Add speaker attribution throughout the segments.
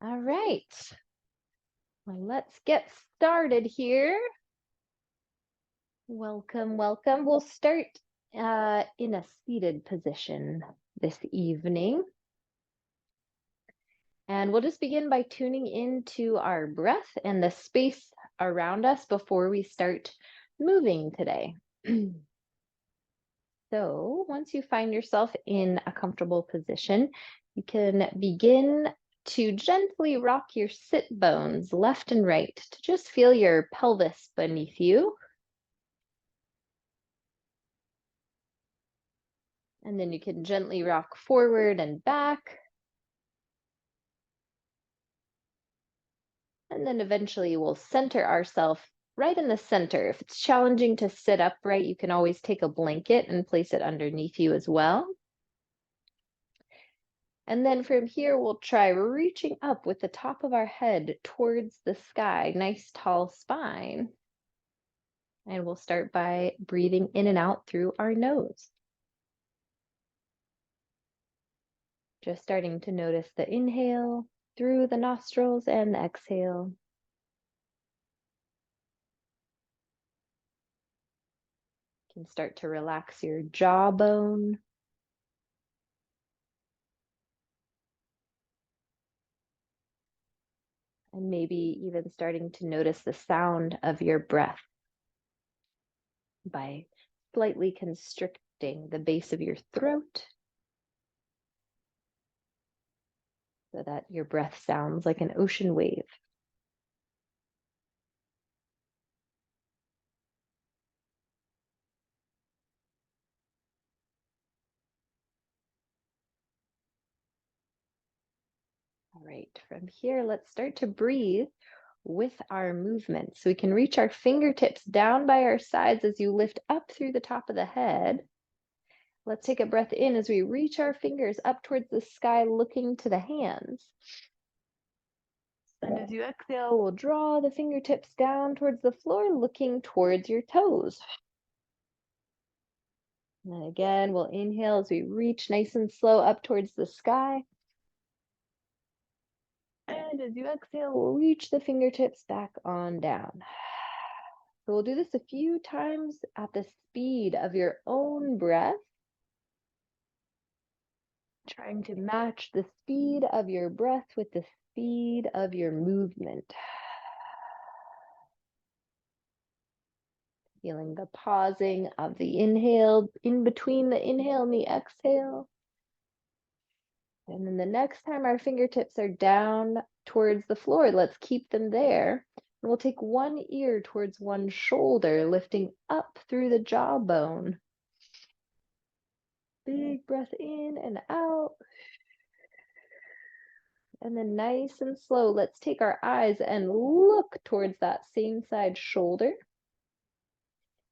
Speaker 1: All right. Well, let's get started here. Welcome, welcome. We'll start in a seated position this evening. And we'll just begin by tuning into our breath and the space around us before we start moving today. So once you find yourself in a comfortable position, you can begin to gently rock your sit bones left and right to just feel your pelvis beneath you. And then you can gently rock forward and back. And then eventually we'll center ourselves right in the center. If it's challenging to sit upright, you can always take a blanket and place it underneath you as well. And then from here, we'll try reaching up with the top of our head towards the sky, nice tall spine. And we'll start by breathing in and out through our nose. Just starting to notice the inhale through the nostrils and the exhale. You can start to relax your jawbone. And maybe even starting to notice the sound of your breath by slightly constricting the base of your throat so that your breath sounds like an ocean wave. All right, from here, let's start to breathe with our movement. So we can reach our fingertips down by our sides as you lift up through the top of the head. Let's take a breath in as we reach our fingers up towards the sky, looking to the hands. And as you exhale, we'll draw the fingertips down towards the floor, looking towards your toes. And then again, we'll inhale as we reach nice and slow up towards the sky. And as you exhale, we'll reach the fingertips back on down. So we'll do this a few times at the speed of your own breath, trying to match the speed of your breath with the speed of your movement. Feeling the pausing of the inhale in between the inhale and the exhale. And then the next time our fingertips are down towards the floor, let's keep them there. And we'll take one ear towards one shoulder, lifting up through the jawbone. Big breath in and out. And then nice and slow, let's take our eyes and look towards that same side shoulder.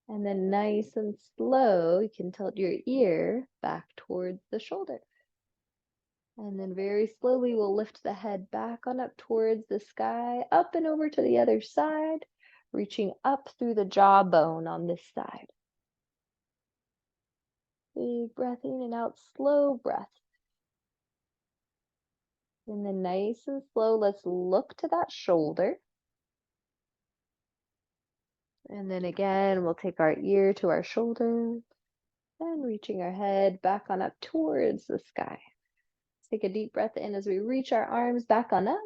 Speaker 1: And then nice and slow, you can tilt your ear back towards the shoulder. And then very slowly, we'll lift the head back on up towards the sky, up and over to the other side, reaching up through the jawbone on this side. Big breath in and out, slow breath. And then nice and slow, let's look to that shoulder. And then again, we'll take our ear to our shoulder and reaching our head back on up towards the sky. Take a deep breath in as we reach our arms back on up.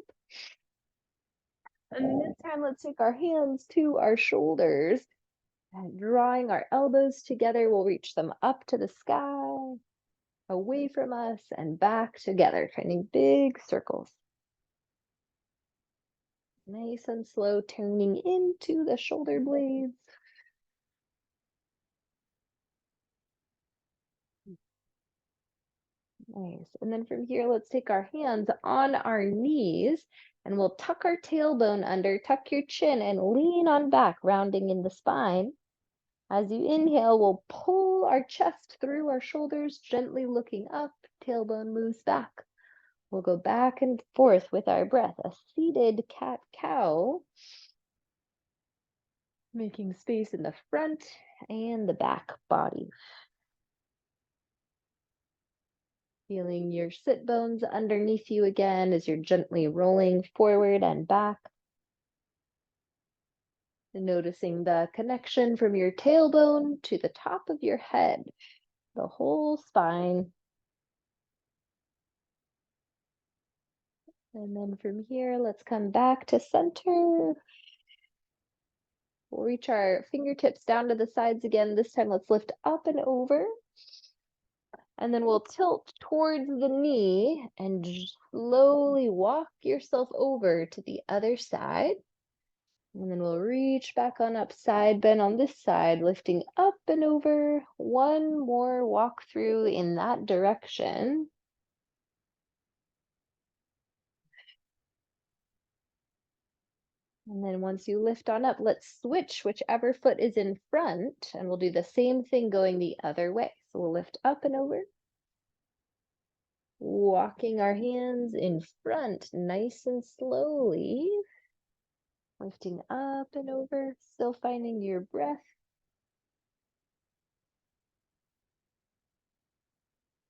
Speaker 1: And this time, let's take our hands to our shoulders and drawing our elbows together, we'll reach them up to the sky, away from us, and back together, creating big circles. Nice and slow, tuning into the shoulder blades. Nice. And then from here, let's take our hands on our knees and we'll tuck our tailbone under, tuck your chin, and lean on back, rounding in the spine. As you inhale, we'll pull our chest through our shoulders, gently looking up, tailbone moves back. We'll go back and forth with our breath, a seated cat-cow, making space in the front and the back body. Feeling your sit bones underneath you again as you're gently rolling forward and back. And noticing the connection from your tailbone to the top of your head, the whole spine. And then from here, let's come back to center. We'll reach our fingertips down to the sides again. This time, let's lift up and over. And then we'll tilt towards the knee and slowly walk yourself over to the other side. And then we'll reach back on up, side bend on this side, lifting up and over. One more walk through in that direction. And then once you lift on up, let's switch whichever foot is in front, and we'll do the same thing going the other way. So we'll lift up and over, walking our hands in front nice and slowly, lifting up and over, still finding your breath.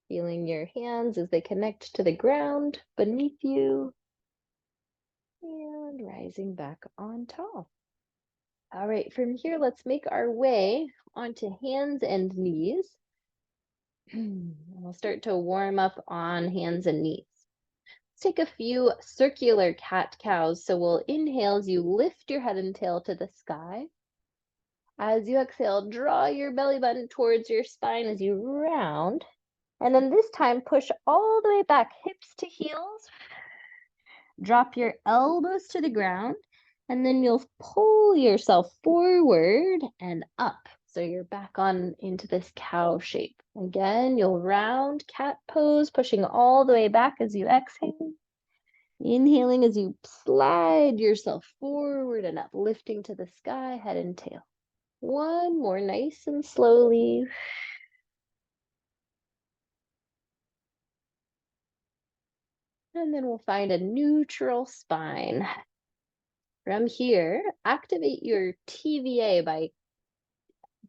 Speaker 1: Feeling your hands as they connect to the ground beneath you. And rising back on top. All right, from here, let's make our way onto hands and knees. We'll start to warm up on hands and knees. Let's take a few circular cat-cows. So we'll inhale as you lift your head and tail to the sky. As you exhale, draw your belly button towards your spine as you round. And then this time, push all the way back, hips to heels. Drop your elbows to the ground, and then you'll pull yourself forward and up. So you're back on into this cow shape. Again, you'll round cat pose, pushing all the way back as you exhale. Inhaling as you slide yourself forward and up, lifting to the sky, head and tail. One more, nice and slowly. And then we'll find a neutral spine. From here, activate your TVA by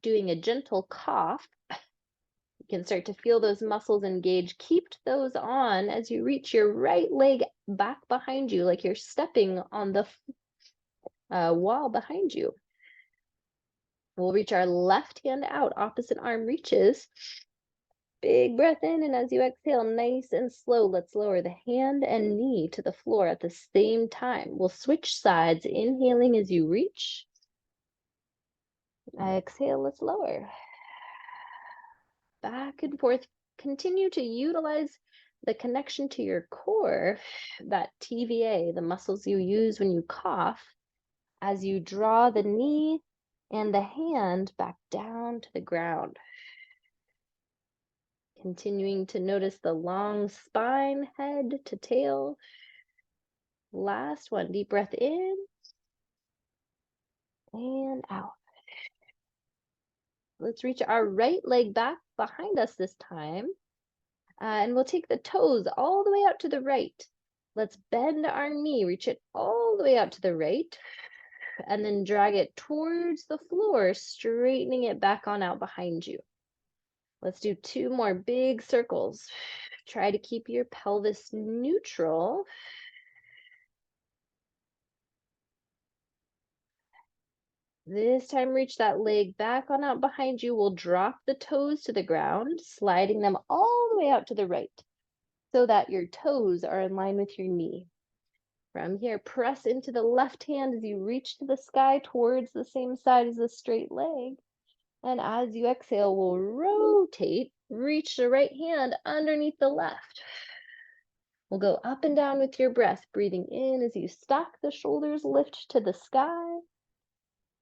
Speaker 1: doing a gentle cough. You can start to feel those muscles engage. Keep those on as you reach your right leg back behind you, like you're stepping on the wall behind you. We'll reach our left hand out, opposite arm reaches. Big breath in, and as you exhale, nice and slow, let's lower the hand and knee to the floor at the same time. We'll switch sides, inhaling as you reach. Exhale, let's lower. Back and forth. Continue to utilize the connection to your core, that TVA, the muscles you use when you cough, as you draw the knee and the hand back down to the ground. Continuing to notice the long spine, head to tail. Last one, deep breath in and out. Let's reach our right leg back behind us this time. And we'll take the toes all the way out to the right. Let's bend our knee, reach it all the way out to the right, and then drag it towards the floor, straightening it back on out behind you. Let's do 2 more big circles. Try to keep your pelvis neutral. This time, reach that leg back on out behind you. We'll drop the toes to the ground, sliding them all the way out to the right so that your toes are in line with your knee. From here, press into the left hand as you reach to the sky towards the same side as the straight leg. And as you exhale, we'll rotate, reach the right hand underneath the left. We'll go up and down with your breath, breathing in as you stack the shoulders, lift to the sky.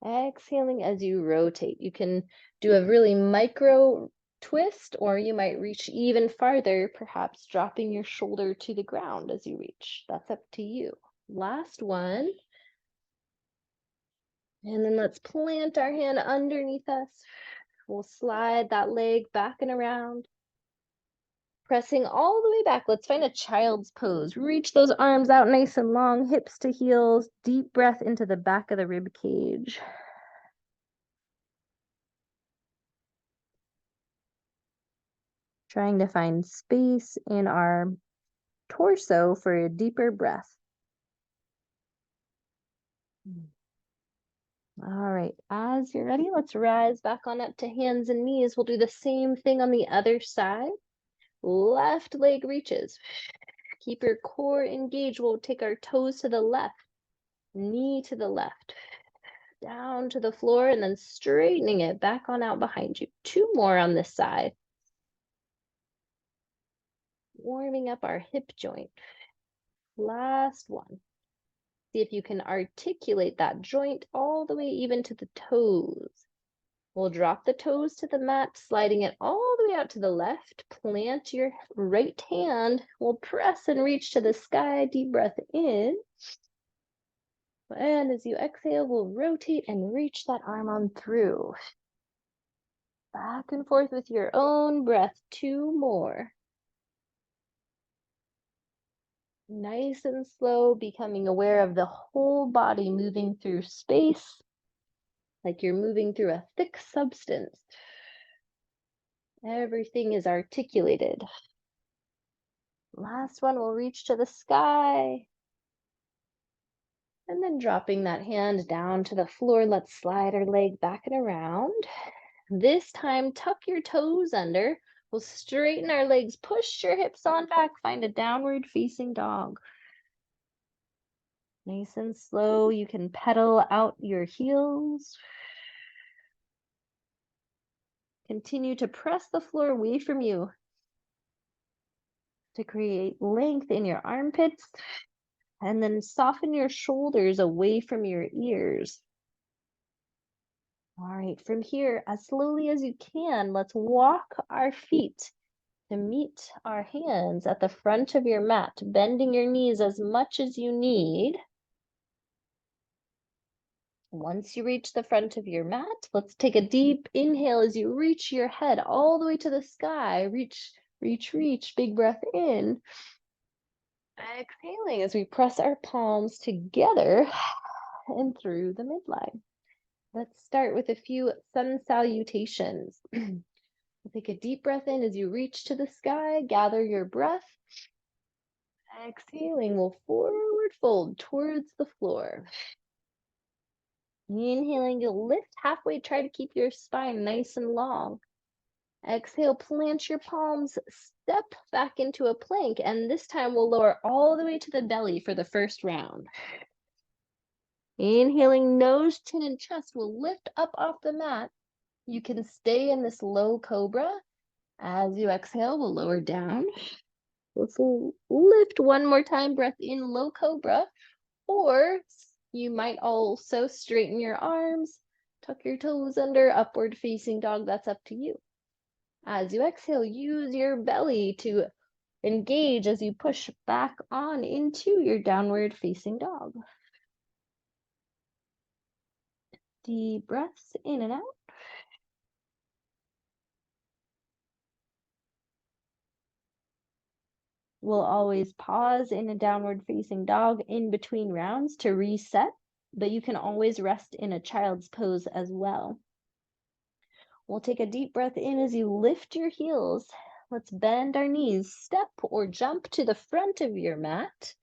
Speaker 1: Exhaling as you rotate. You can do a really micro twist, or you might reach even farther, perhaps dropping your shoulder to the ground as you reach. That's up to you. Last one. And then let's plant our hand underneath us. We'll slide that leg back and around. Pressing all the way back. Let's find a child's pose. Reach those arms out nice and long, hips to heels. Deep breath into the back of the rib cage. trying to find space in our torso for a deeper breath. All right, as you're ready, let's rise back on up to hands and knees. We'll do the same thing on the other side. Left leg reaches. Keep your core engaged. We'll take our toes to the left, knee to the left, down to the floor, and then straightening it back on out behind you. 2 more on this side. Warming up our hip joint. Last one. See if you can articulate that joint all the way even to the toes. We'll drop the toes to the mat, sliding it all the way out to the left. Plant your right hand. We'll press and reach to the sky. Deep breath in. And as you exhale, we'll rotate and reach that arm on through. Back and forth with your own breath. 2 more. Nice and slow, becoming aware of the whole body moving through space, like you're moving through a thick substance. Everything is articulated. Last one, we'll reach to the sky. And then dropping that hand down to the floor, let's slide our leg back and around. This time, tuck your toes under. We'll straighten our legs, push your hips on back, find a downward facing dog. Nice and slow, you can pedal out your heels. Continue to press the floor away from you to create length in your armpits, and then soften your shoulders away from your ears. All right, from here, as slowly as you can, let's walk our feet to meet our hands at the front of your mat, bending your knees as much as you need. Once you reach the front of your mat, let's take a deep inhale as you reach your head all the way to the sky. Reach, reach, reach. Big breath in. Exhaling as we press our palms together and through the midline. Let's start with a few sun salutations. Take a deep breath in as you reach to the sky. Gather your breath. Exhaling, we'll forward fold towards the floor. Inhaling, you'll lift halfway, try to keep your spine nice and long. Exhale, plant your palms, step back into a plank, and this time we'll lower all the way to the belly for the first round. Inhaling, nose, chin, and chest will lift up off the mat. You can stay in this low cobra. As you exhale, we'll lower down. Let's lift one more time, breath in, low cobra, or you might also straighten your arms, tuck your toes under, upward facing dog. That's up to you. As you exhale, use your belly to engage as you push back on into your downward facing dog. Deep breaths in and out. We'll always pause in a downward facing dog in between rounds to reset, but you can always rest in a child's pose as well. We'll take a deep breath in as you lift your heels. Let's bend our knees, step or jump to the front of your mat.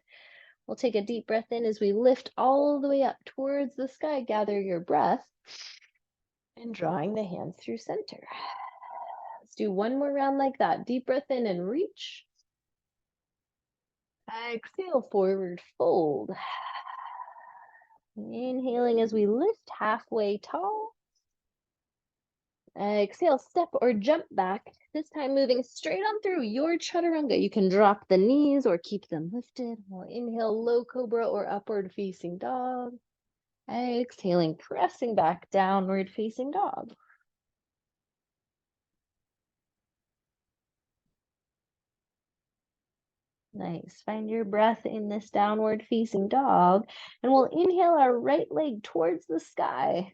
Speaker 1: We'll take a deep breath in as we lift all the way up towards the sky. Gather your breath and drawing the hands through center. Let's do one more round like that. Deep breath in and reach. Exhale, forward fold. Inhaling as we lift halfway tall. Exhale, step or jump back. This time moving straight on through your chaturanga. You can drop the knees or keep them lifted. We'll inhale, low cobra or upward facing dog. Exhaling, pressing back, downward facing dog. Nice. Find your breath in this downward facing dog. And we'll inhale our right leg towards the sky.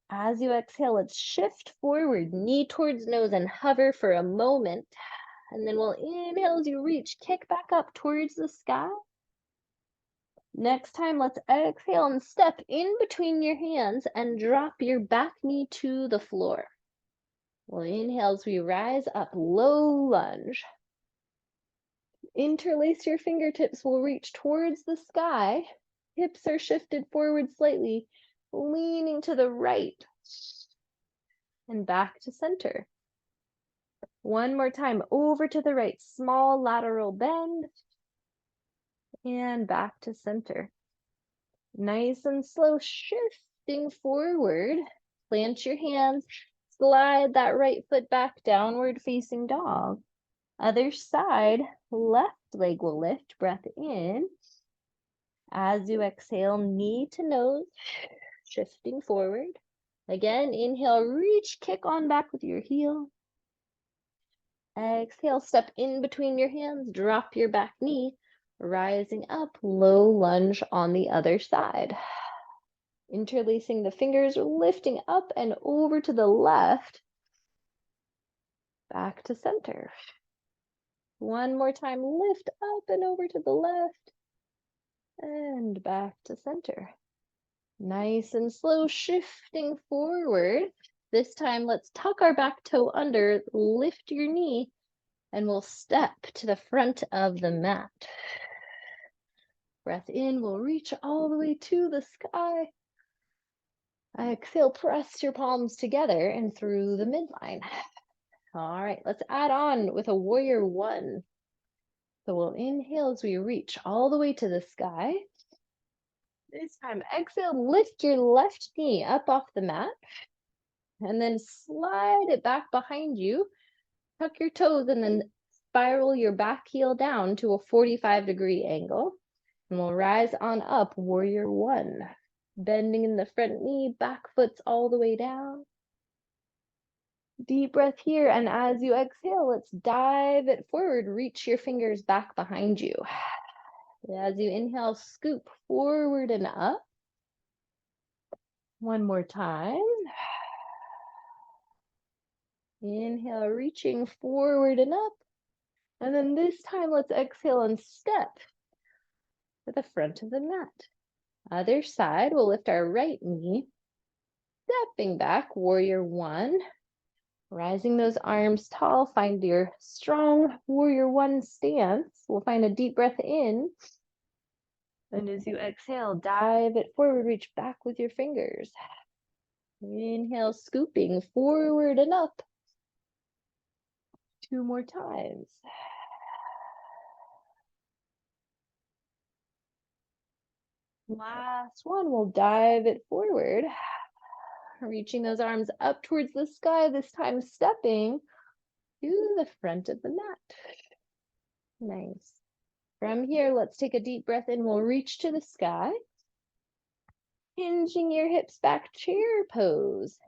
Speaker 1: As you exhale, let's shift forward, knee towards nose, and hover for a moment. And then we'll inhale as you reach, kick back up towards the sky. Next time, let's exhale and step in between your hands and drop your back knee to the floor. Well, inhale as we rise up, low lunge. Interlace your fingertips, we'll reach towards the sky. Hips are shifted forward slightly, leaning to the right. And back to center. One more time, over to the right, small lateral bend. And back to center. Nice and slow, shifting forward. Plant your hands, slide that right foot back, downward facing dog. Other side, left leg will lift, breath in. As you exhale, knee to nose, shifting forward. Again, inhale, reach, kick on back with your heel. Exhale, step in between your hands, drop your back knee, rising up, low lunge on the other side. Interlacing the fingers, lifting up and over to the left, back to center. One more time, lift up and over to the left, and back to center. Nice and slow, shifting forward. This time, let's tuck our back toe under, lift your knee, and we'll step to the front of the mat. Breath in, we'll reach all the way to the sky. Exhale, press your palms together and through the midline. All right, let's add on with a warrior one. So we'll inhale as we reach all the way to the sky. This time, exhale, lift your left knee up off the mat. And then slide it back behind you. Tuck your toes and then spiral your back heel down to a 45-degree angle. And we'll rise on up, warrior one. Bending in the front knee, back foot's all the way down. Deep breath here, and as you exhale, let's dive it forward. Reach your fingers back behind you. As you inhale, scoop forward and up. One more time. Inhale, reaching forward and up. And then this time, let's exhale and step to the front of the mat. Other side, we'll lift our right knee. Stepping back, warrior one. Rising those arms tall, find your strong warrior one stance. We'll find a deep breath in. And as you exhale, dive it forward, reach back with your fingers. Inhale, scooping forward and up. Two more times. Last one, we'll dive it forward. Reaching those arms up towards the sky, this time stepping to the front of the mat. Nice. From here, let's take a deep breath in. We'll reach to the sky. Hinging your hips back, chair pose.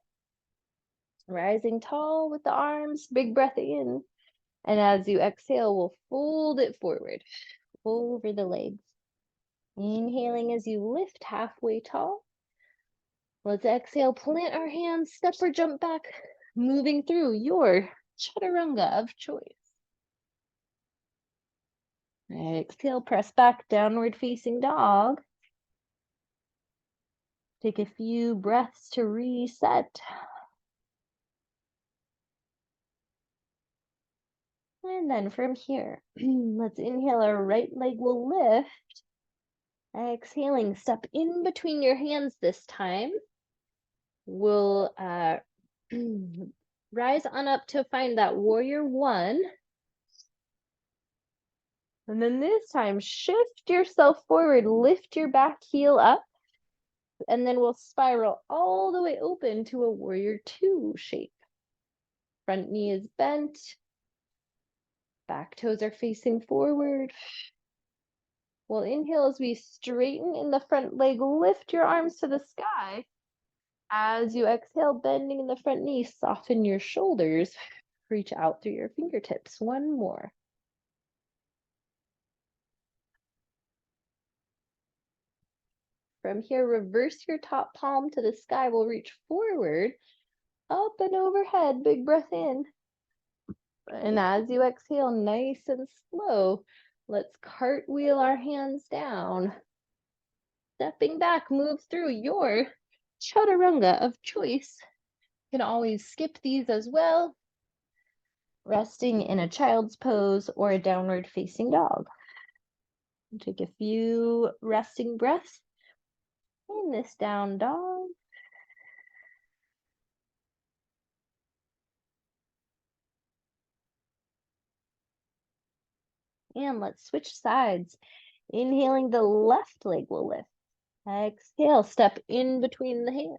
Speaker 1: Rising tall with the arms, big breath in. And as you exhale, we'll fold it forward, over the legs. Inhaling as you lift halfway tall. Let's exhale, plant our hands, step or jump back, moving through your chaturanga of choice. Exhale, press back, downward facing dog. Take a few breaths to reset. And then from here, let's inhale, our right leg will lift. Exhaling, step in between your hands this time. We'll rise on up to find that warrior one. And then this time, shift yourself forward, lift your back heel up, and then we'll spiral all the way open to a warrior two shape. Front knee is bent, back toes are facing forward. We'll inhale as we straighten in the front leg, lift your arms to the sky. As you exhale, bending in the front knee, soften your shoulders, reach out through your fingertips. One more. From here, reverse your top palm to the sky. We'll reach forward, up and overhead. Big breath in. And as you exhale, nice and slow, let's cartwheel our hands down. Stepping back, move through your chaturanga of choice. You can always skip these as well, resting in a child's pose or a downward facing dog. Take a few resting breaths in this down dog. And let's switch sides. Inhaling, the left leg will lift. Exhale, step in between the hands.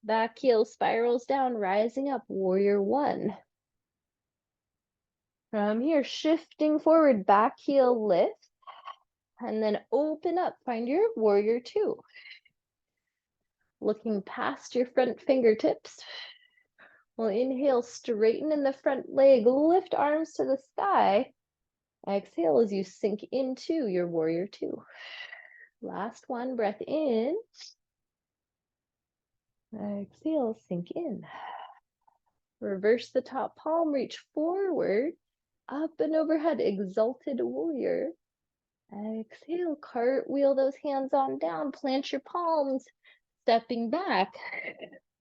Speaker 1: Back heel spirals down, rising up, warrior one. From here, shifting forward, back heel lift, and then open up, find your warrior two. Looking past your front fingertips. We'll inhale, straighten in the front leg, lift arms to the sky. Exhale as you sink into your warrior two. Last one, breath in. Exhale, sink in. Reverse the top palm, reach forward, up and overhead, exalted warrior. Exhale, cartwheel those hands on down, plant your palms, stepping back,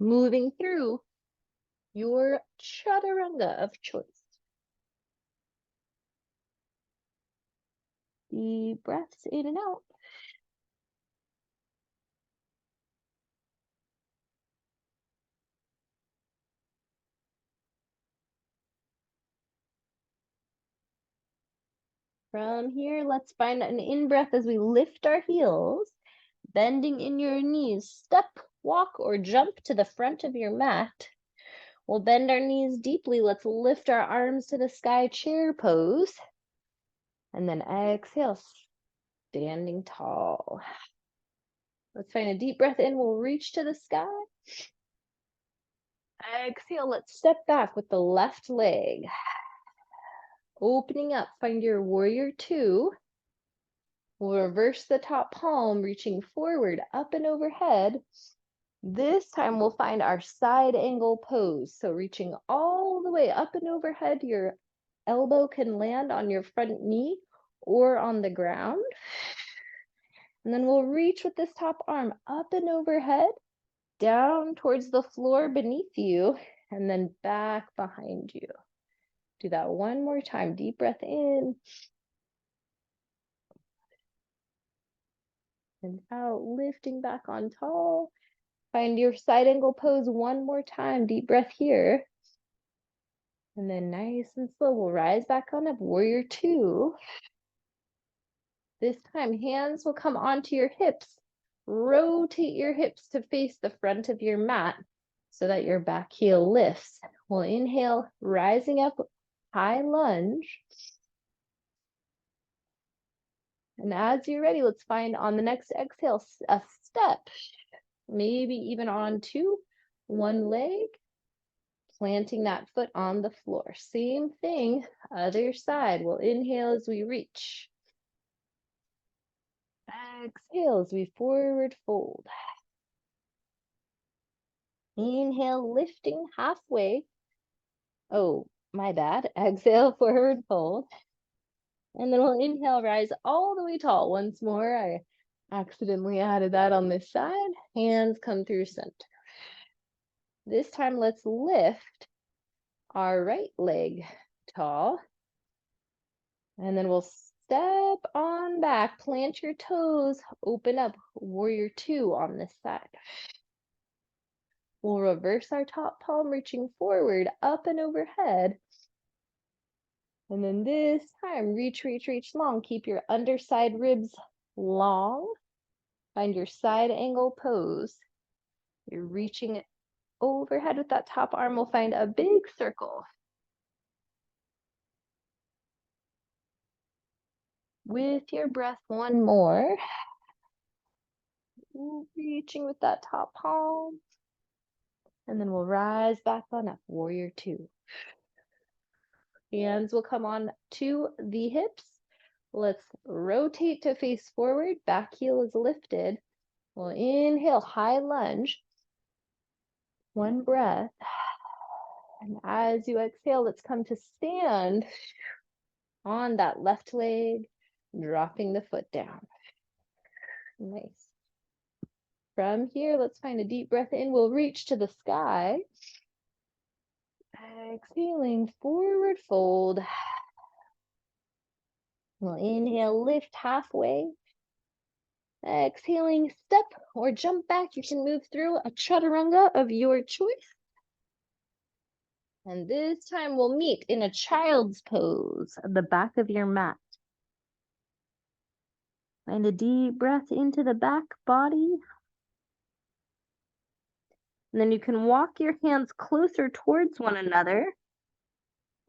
Speaker 1: moving through your chaturanga of choice. Deep breaths in and out. From here, let's find an in-breath as we lift our heels, bending in your knees. Step, walk, or jump to the front of your mat. We'll bend our knees deeply. Let's lift our arms to the sky, chair pose. And then exhale, standing tall. Let's find a deep breath in. We'll reach to the sky. Exhale, let's step back with the left leg. Opening up, find your warrior two. We'll reverse the top palm, reaching forward, up and overhead. This time we'll find our side angle pose. So reaching all the way up and overhead, your elbow can land on your front knee or on the ground. And then we'll reach with this top arm up and overhead, down towards the floor beneath you, and then back behind you. Do that one more time. Deep breath in. And out, lifting back on tall. Find your side angle pose one more time. Deep breath here. And then nice and slow, we'll rise back on up, warrior two. This time, hands will come onto your hips. Rotate your hips to face the front of your mat so that your back heel lifts. We'll inhale, rising up, high lunge. And as you're ready, let's find on the next exhale, a step, maybe even onto one leg, planting that foot on the floor. Same thing, other side. We'll inhale as we reach. Exhale as we forward fold. Inhale, lifting halfway. Oh, my bad. Exhale, forward fold. And then we'll inhale, rise all the way tall. Once more, I accidentally added that on this side. Hands come through center. This time, let's lift our right leg tall. And then we'll step on back, plant your toes, open up, warrior two on this side. We'll reverse our top palm, reaching forward, up and overhead. And then this time, reach, reach, reach long. Keep your underside ribs long. Find your side angle pose. You're reaching overhead with that top arm. We'll find a big circle. With your breath, one more. Reaching with that top palm. And then we'll rise back on up, warrior two. Hands will come on to the hips. Let's rotate to face forward. Back heel is lifted. We'll inhale, high lunge. One breath. And as you exhale, let's come to stand on that left leg, dropping the foot down. Nice. From here, let's find a deep breath in. We'll reach to the sky. Exhaling, forward fold. We'll inhale, lift halfway. Exhaling, step or jump back. You can move through a chaturanga of your choice. And this time we'll meet in a child's pose at the back of your mat. Find a deep breath into the back body. And then you can walk your hands closer towards one another.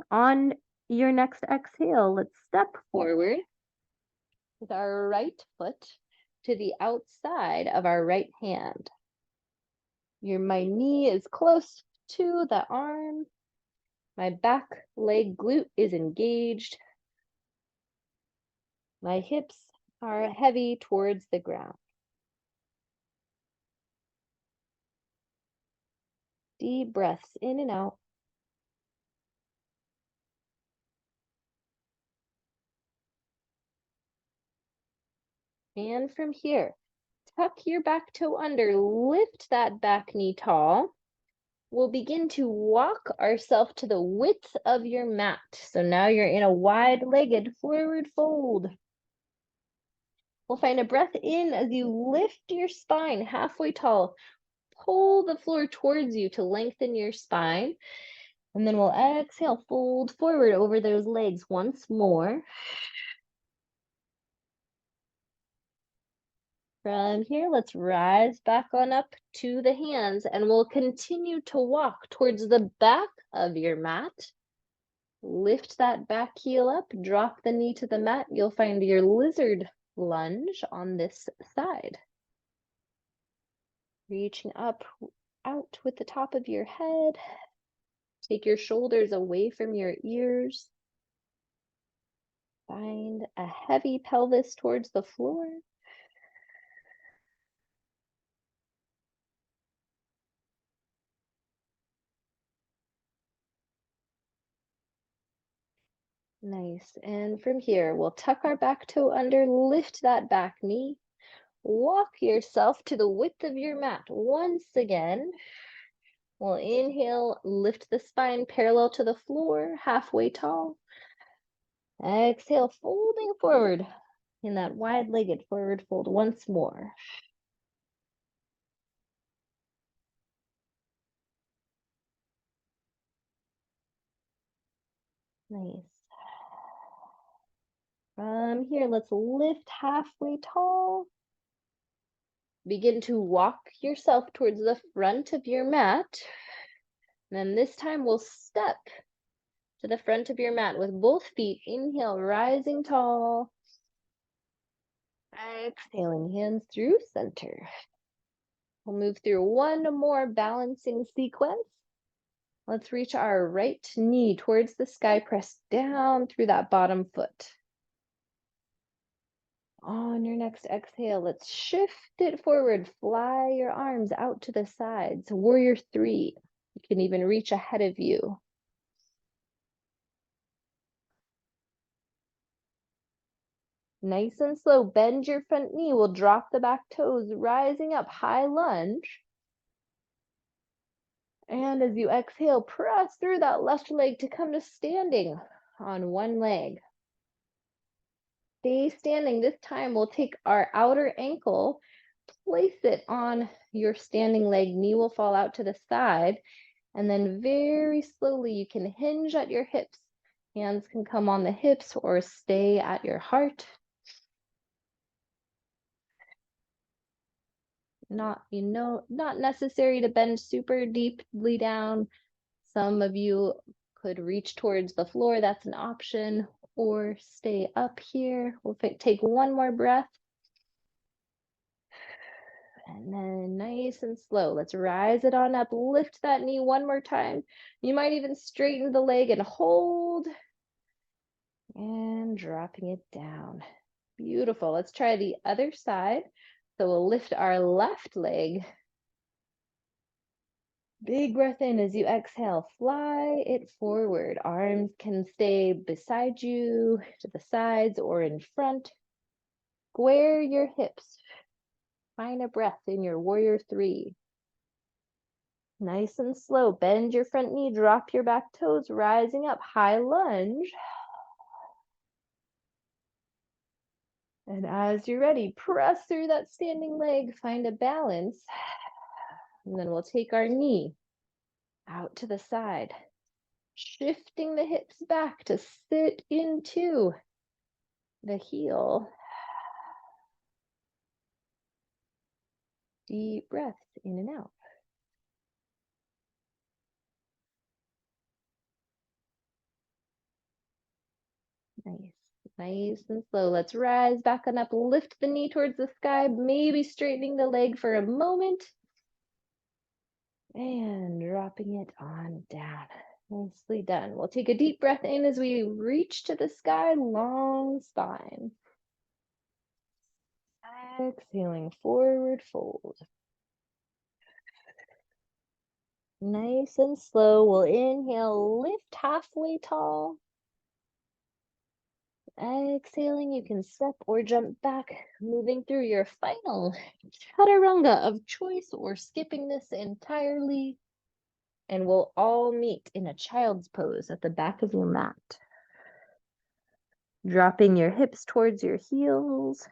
Speaker 1: On your next exhale, let's step forward with our right foot to the outside of our right hand. My knee is close to the arm. My back leg glute is engaged. My hips are heavy towards the ground. Deep breaths in and out. And from here, tuck your back toe under, lift that back knee tall. We'll begin to walk ourselves to the width of your mat. So now you're in a wide-legged forward fold. We'll find a breath in as you lift your spine halfway tall. Pull the floor towards you to lengthen your spine. And then we'll exhale, fold forward over those legs once more. From here, let's rise back on up to the hands, and we'll continue to walk towards the back of your mat. Lift that back heel up, drop the knee to the mat. You'll find your lizard lunge on this side. Reaching up, out with the top of your head. Take your shoulders away from your ears. Find a heavy pelvis towards the floor. Nice. And from here, we'll tuck our back toe under, lift that back knee. Walk yourself to the width of your mat once again. We'll inhale, lift the spine parallel to the floor, halfway tall. Exhale, folding forward in that wide-legged forward fold once more. Nice. From here, let's lift halfway tall. Begin to walk yourself towards the front of your mat. And then this time we'll step to the front of your mat with both feet. Inhale, rising tall. Exhaling, hands through center. We'll move through one more balancing sequence. Let's reach our right knee towards the sky, press down through that bottom foot. On your next exhale, let's shift it forward. Fly your arms out to the sides. Warrior 3. You can even reach ahead of you. Nice and slow, bend your front knee. We'll drop the back toes, rising up, high lunge. And as you exhale, press through that left leg to come to standing on one leg. Stay standing. This time we'll take our outer ankle, place it on your standing leg, knee will fall out to the side, and then very slowly you can hinge at your hips. Hands can come on the hips or stay at your heart. Not necessary to bend super deeply down. Some of you could reach towards the floor, that's an option, or stay up here. We'll take one more breath. And then nice and slow, let's rise it on up, lift that knee one more time. You might even straighten the leg and hold, and dropping it down. Beautiful, let's try the other side. So we'll lift our left leg. Big breath in as you exhale, fly it forward. Arms can stay beside you, to the sides or in front. Square your hips. Find a breath in your warrior 3. Nice and slow. Bend your front knee, drop your back toes, rising up, high lunge. And as you're ready, press through that standing leg, find a balance. And then we'll take our knee out to the side, shifting the hips back to sit into the heel. Deep breaths in and out. Nice. Nice and slow. Let's rise back on up. Lift the knee towards the sky, maybe straightening the leg for a moment. And dropping it on down. Nicely done. We'll take a deep breath in as we reach to the sky, long spine. Exhaling, forward fold. Nice and slow. We'll inhale, lift halfway tall. Exhaling, you can step or jump back, moving through your final chaturanga of choice or skipping this entirely. And we'll all meet in a child's pose at the back of your mat. Dropping your hips towards your heels.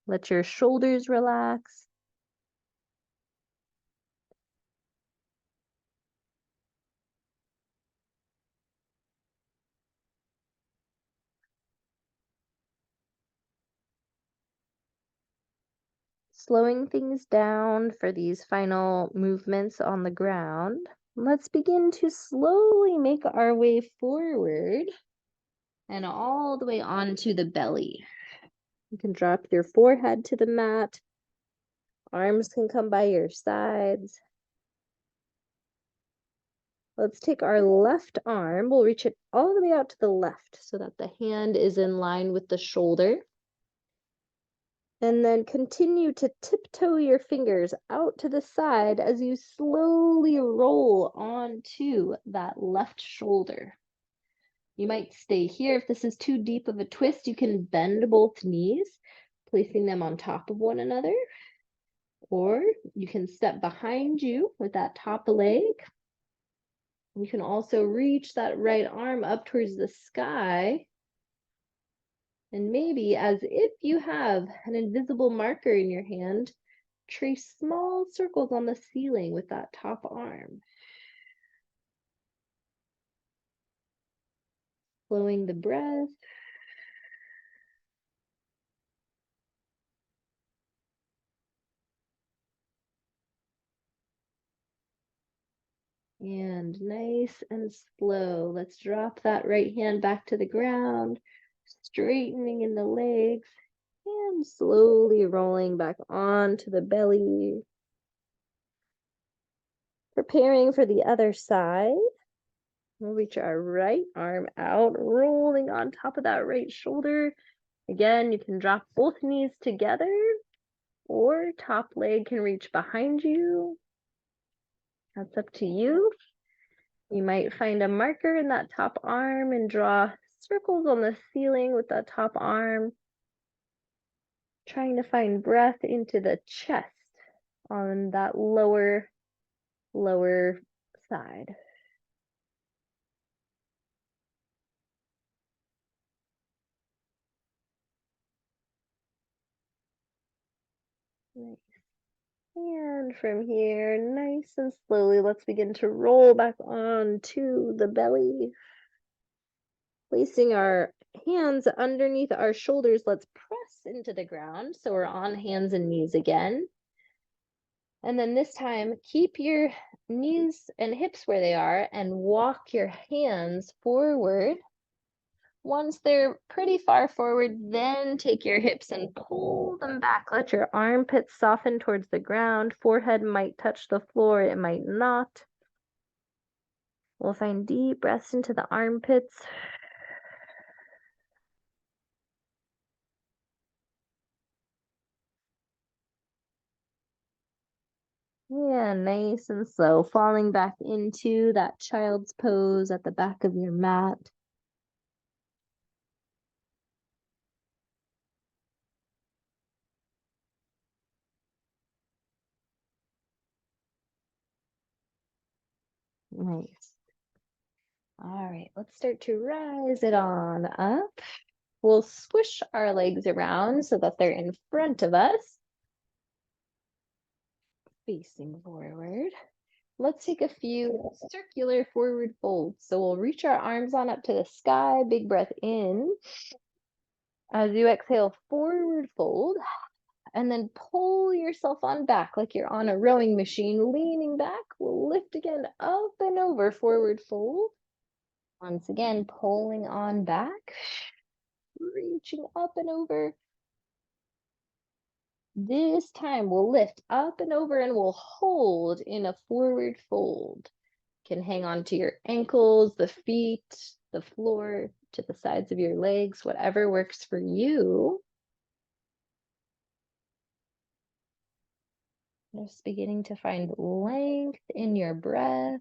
Speaker 1: Let your shoulders relax. Slowing things down for these final movements on the ground. Let's begin to slowly make our way forward and all the way onto the belly. You can drop your forehead to the mat. Arms can come by your sides. Let's take our left arm. We'll reach it all the way out to the left so that the hand is in line with the shoulder. And then continue to tiptoe your fingers out to the side as you slowly roll onto that left shoulder. You might stay here. If this is too deep of a twist, you can bend both knees, placing them on top of one another. Or you can step behind you with that top leg. You can also reach that right arm up towards the sky. And maybe, as if you have an invisible marker in your hand, trace small circles on the ceiling with that top arm. Flowing the breath. And nice and slow. Let's drop that right hand back to the ground, straightening in the legs, and slowly rolling back onto the belly. Preparing for the other side. We'll reach our right arm out, rolling on top of that right shoulder. Again, you can drop both knees together, or top leg can reach behind you. That's up to you. You might find a marker in that top arm and draw circles on the ceiling with that top arm. Trying to find breath into the chest on that lower side. Nice. And from here, nice and slowly, let's begin to roll back onto the belly. Placing our hands underneath our shoulders, let's press into the ground. So we're on hands and knees again. And then this time, keep your knees and hips where they are and walk your hands forward. Once they're pretty far forward, then take your hips and pull them back. Let your armpits soften towards the ground. Forehead might touch the floor, it might not. We'll find deep breaths into the armpits. Yeah, nice and slow, falling back into that child's pose at the back of your mat. Nice. All right, let's start to rise it on up. We'll squish our legs around so that they're in front of us, facing forward. Let's take a few circular forward folds. So we'll reach our arms on up to the sky, big breath in. As you exhale, forward fold, and then pull yourself on back like you're on a rowing machine, leaning back. We'll lift again, up and over, forward fold. Once again, pulling on back, reaching up and over. This time we'll lift up and over and we'll hold in a forward fold. Can hang on to your ankles, the feet, the floor, to the sides of your legs, whatever works for you. Just beginning to find length in your breath.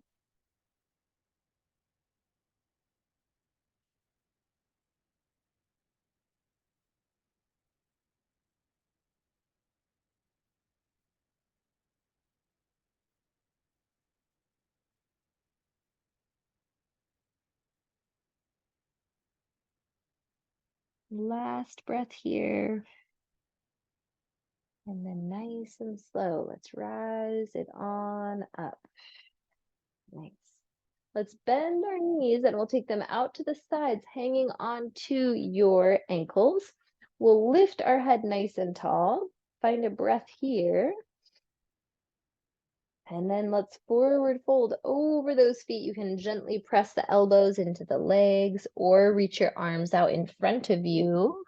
Speaker 1: Last breath here. And then nice and slow, let's rise it on up. Nice. Let's bend our knees and we'll take them out to the sides, hanging onto your ankles. We'll lift our head nice and tall. Find a breath here. And then let's forward fold over those feet. You can gently press the elbows into the legs or reach your arms out in front of you.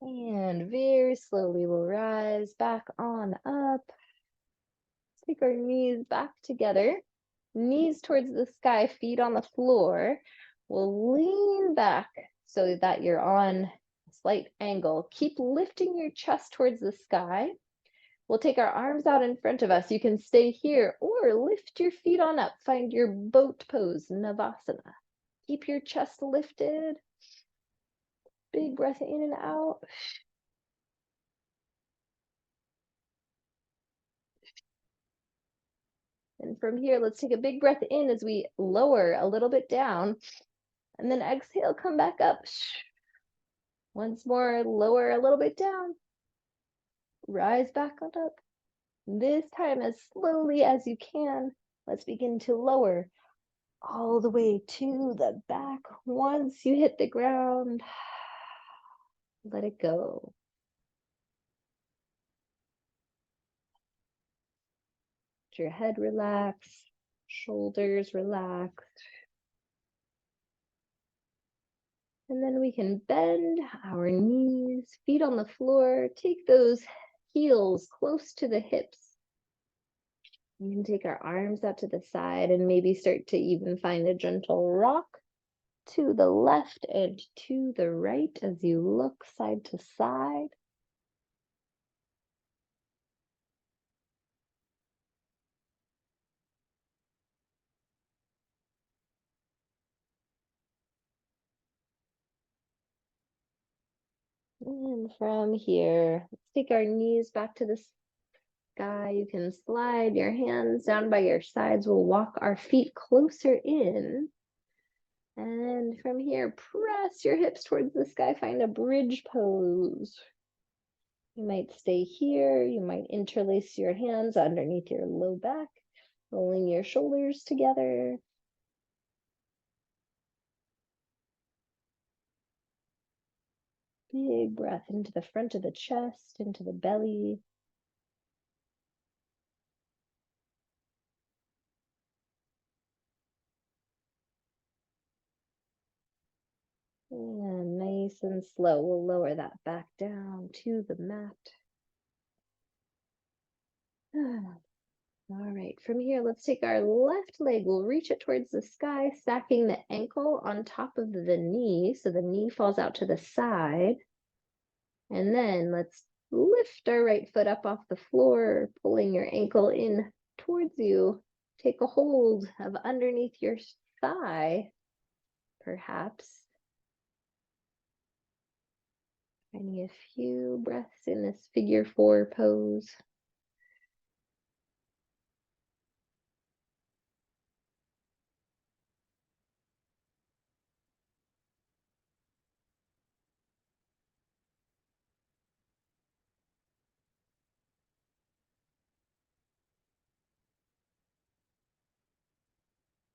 Speaker 1: And very slowly we'll rise back on up. Take our knees back together. Knees towards the sky, feet on the floor. We'll lean back so that you're on a slight angle. Keep lifting your chest towards the sky. We'll take our arms out in front of us. You can stay here or lift your feet on up. Find your boat pose, Navasana. Keep your chest lifted. Big breath in and out. And from here, let's take a big breath in as we lower a little bit down. And then exhale, come back up. Once more, lower a little bit down. Rise back on up. This time as slowly as you can. Let's begin to lower all the way to the back. Once you hit the ground, let it go. Let your head relax, shoulders relax. And then we can bend our knees, feet on the floor. Take those heels close to the hips. We can take our arms out to the side and maybe start to even find a gentle rock to the left and to the right as you look side to side. And from here, let's take our knees back to the sky. You can slide your hands down by your sides. We'll walk our feet closer in. And from here, press your hips towards the sky. Find a bridge pose. You might stay here. You might interlace your hands underneath your low back, rolling your shoulders together. Big breath into the front of the chest, into the belly. And nice and slow, we'll lower that back down to the mat. All right, from here, let's take our left leg. We'll reach it towards the sky, stacking the ankle on top of the knee. So the knee falls out to the side. And then let's lift our right foot up off the floor, pulling your ankle in towards you. Take a hold of underneath your thigh. perhaps. Finding a few breaths in this figure 4 pose.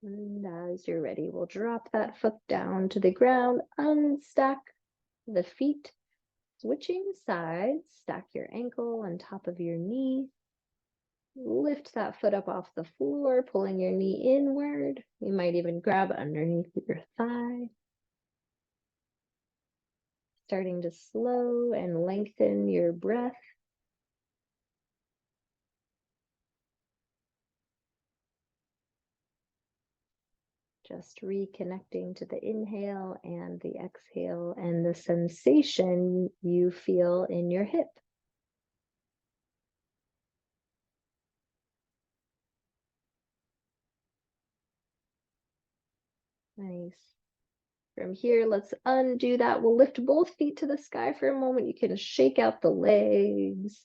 Speaker 1: And as you're ready, we'll drop that foot down to the ground, unstack the feet, switching sides, stack your ankle on top of your knee. Lift that foot up off the floor, pulling your knee inward. You might even grab underneath your thigh. Starting to slow and lengthen your breath. Just reconnecting to the inhale and the exhale and the sensation you feel in your hip. Nice. From here, let's undo that. We'll lift both feet to the sky for a moment. You can shake out the legs.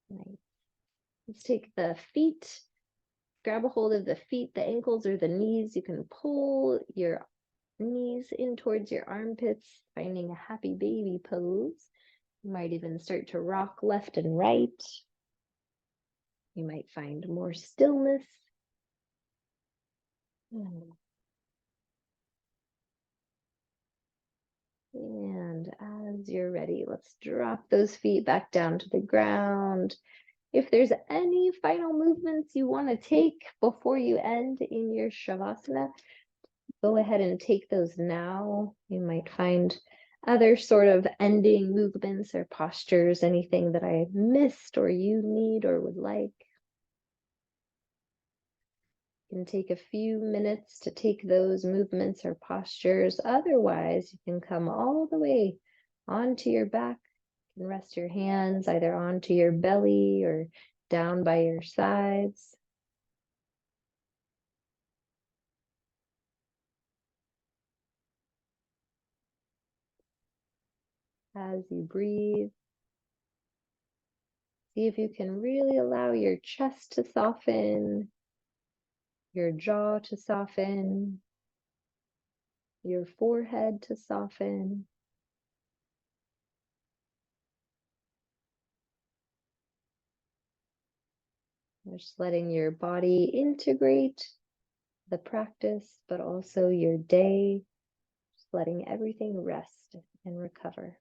Speaker 1: Nice. Let's take the feet, grab a hold of the feet, the ankles or the knees. You can pull your knees in towards your armpits, finding a happy baby pose. You might even start to rock left and right. You might find more stillness. And as you're ready, let's drop those feet back down to the ground. If there's any final movements you want to take before you end in your Shavasana, go ahead and take those now. You might find other sort of ending movements or postures, anything that I missed or you need or would like. You can take a few minutes to take those movements or postures. Otherwise, you can come all the way onto your back. You can rest your hands either onto your belly or down by your sides. As you breathe, see if you can really allow your chest to soften, your jaw to soften, your forehead to soften. Just letting your body integrate the practice, but also your day, just letting everything rest and recover.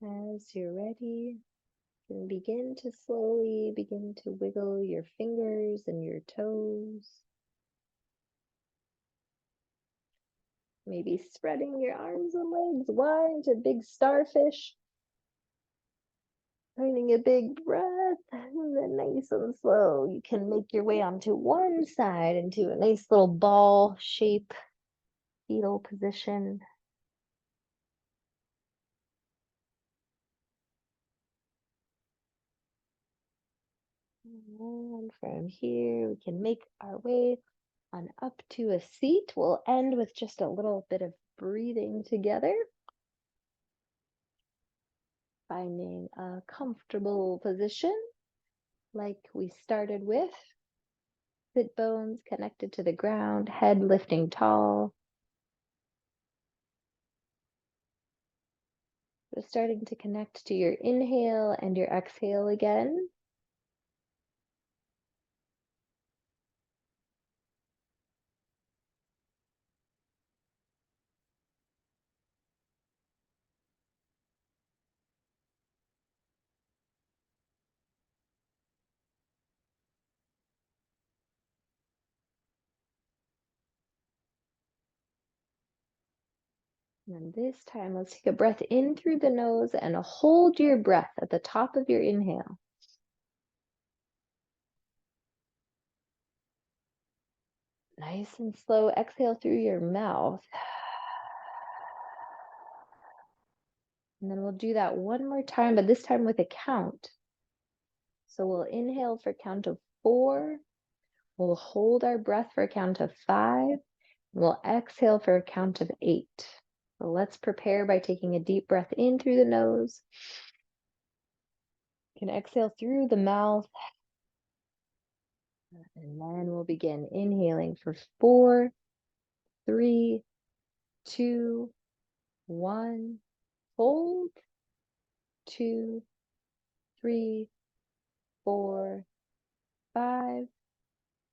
Speaker 1: As you're ready, you can begin to slowly begin to wiggle your fingers and your toes. Maybe spreading your arms and legs wide into big starfish. Finding a big breath, and then nice and slow, you can make your way onto one side into a nice little ball shape, fetal position. And from here, we can make our way on up to a seat. We'll end with just a little bit of breathing together. Finding a comfortable position like we started with. Sit bones connected to the ground, head lifting tall. Just starting to connect to your inhale and your exhale again. And this time, let's take a breath in through the nose and hold your breath at the top of your inhale. Nice and slow, exhale through your mouth. And then we'll do that one more time, but this time with a count. So we'll inhale for a count of 4. We'll hold our breath for a count of 5. We'll exhale for a count of 8. So let's prepare by taking a deep breath in through the nose. You can exhale through the mouth. And then we'll begin inhaling for 4, 3, 2, 1. Hold. 2, 3, 4, 5.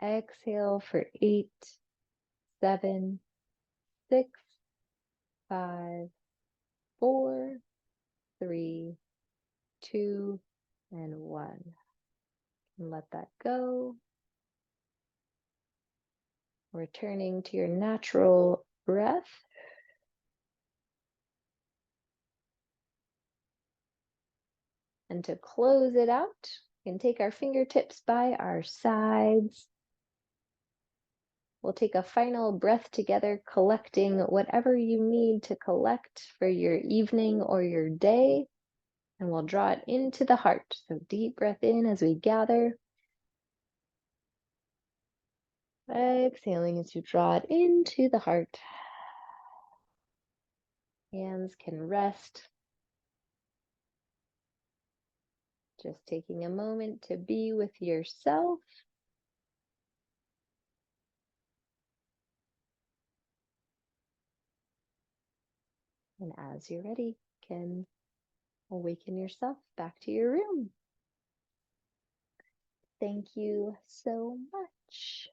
Speaker 1: Exhale for 8, 7, 6, 5, 4, 3, 2, and 1. And let that go. Returning to your natural breath. And to close it out, we can take our fingertips by our sides. We'll take a final breath together, collecting whatever you need to collect for your evening or your day. And we'll draw it into the heart. So deep breath in as we gather. Exhaling as you draw it into the heart. Hands can rest. Just taking a moment to be with yourself. And as you're ready, you can awaken yourself back to your room. Thank you so much.